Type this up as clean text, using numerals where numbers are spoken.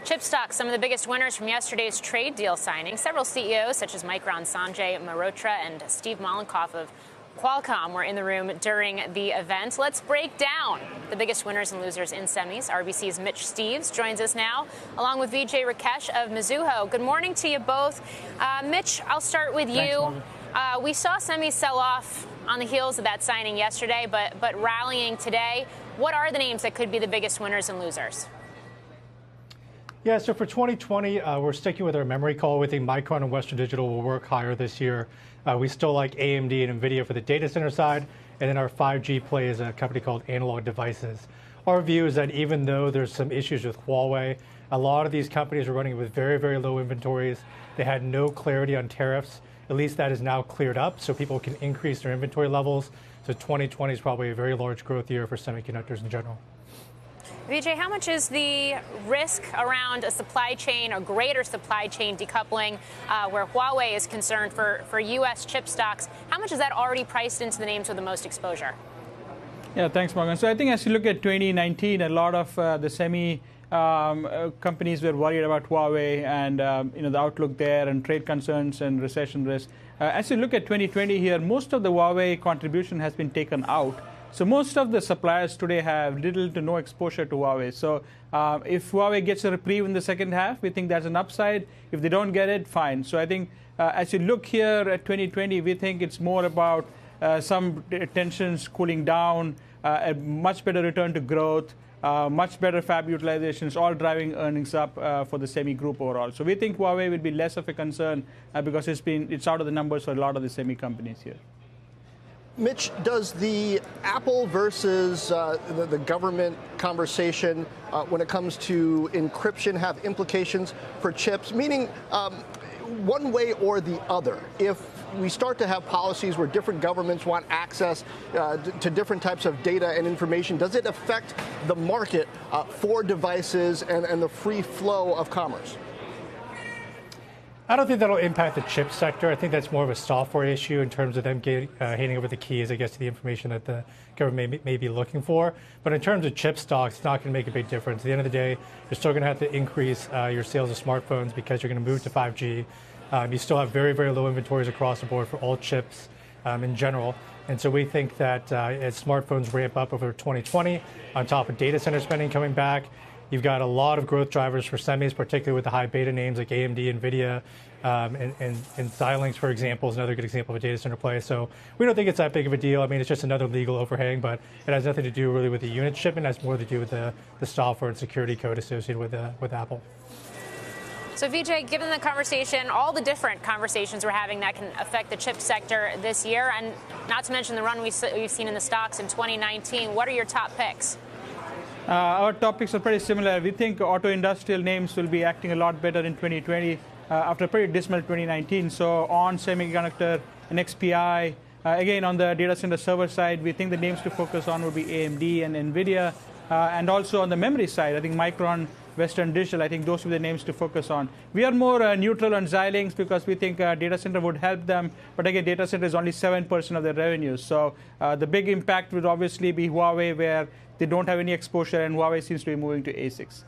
Chip stocks, some of the biggest winners from yesterday's trade deal signing. Several CEOs, such as Micron Sanjay Mehrotra and Steve Mollenkopf of Qualcomm, were in the room during the event. Let's break down the biggest winners and losers in semis. RBC's Mitch Steves joins us now, along with Vijay Rakesh of Mizuho. Good morning to you both. Mitch, I'll start with you. We saw semis sell off on the heels of that signing yesterday, but rallying today. What are the names that could be the biggest winners and losers? Yeah, so for 2020, we're sticking with our memory call. We think Micron and Western Digital will work higher this year. We still like AMD and NVIDIA for the data center side, and then our 5G play is a company called Analog Devices. Our view is that even though there's some issues with Huawei, a lot of these companies are running with very, very low inventories. They had no clarity on tariffs. At least that is now cleared up, so people can increase their inventory levels. So 2020 is probably a very large growth year for semiconductors in general. Vijay, how much is the risk around a supply chain or greater supply chain decoupling where Huawei is concerned for U.S. chip stocks? How much is that already priced into the names with the most exposure? Yeah, thanks, Morgan. So I think as you look at 2019, a lot of the semi companies were worried about Huawei and the outlook there and trade concerns and recession risk. As you look at 2020 here, most of the Huawei contribution has been taken out. So most of the suppliers today have little to no exposure to Huawei. So if Huawei gets a reprieve in the second half, we think that's an upside. If they don't get it, fine. So I think as you look here at 2020, we think it's more about some tensions cooling down, a much better return to growth, much better fab utilizations, all driving earnings up for the semi group overall. So we think Huawei will be less of a concern because it's out of the numbers for a lot of the semi companies here. Mitch, does the Apple versus the government conversation when it comes to encryption have implications for chips? Meaning, one way or the other, if we start to have policies where different governments want access to different types of data and information, does it affect the market for devices and the free flow of commerce? I don't think that'll impact the chip sector. I think that's more of a software issue in terms of them handing over the keys, I guess, to the information that the government may be looking for. But in terms of chip stocks, it's not going to make a big difference. At the end of the day, you're still going to have to increase your sales of smartphones because you're going to move to 5G. You still have very, very low inventories across the board for all chips in general. And so we think that as smartphones ramp up over 2020, on top of data center spending coming back, you've got a lot of growth drivers for semis, particularly with the high beta names like AMD, NVIDIA, and Xilinx, for example, is another good example of a data center play. So we don't think it's that big of a deal. I mean, it's just another legal overhang, but it has nothing to do really with the unit shipment. It has more to do with the software and security code associated with Apple. So, Vijay, given the conversation, all the different conversations we're having that can affect the chip sector this year, and not to mention the run we've seen in the stocks in 2019, what are your top picks? Our top picks are pretty similar. We think auto industrial names will be acting a lot better in 2020 after a pretty dismal 2019. So on Semiconductor and XPI, again, on the data center server side, we think the names to focus on will be AMD and NVIDIA. And also on the memory side, I think Micron, Western Digital, I think those will be the names to focus on. We are more neutral on Xilinx because we think data center would help them. But again, data center is only 7% of their revenues. So the big impact would obviously be Huawei, where they don't have any exposure, and Huawei seems to be moving to ASICs.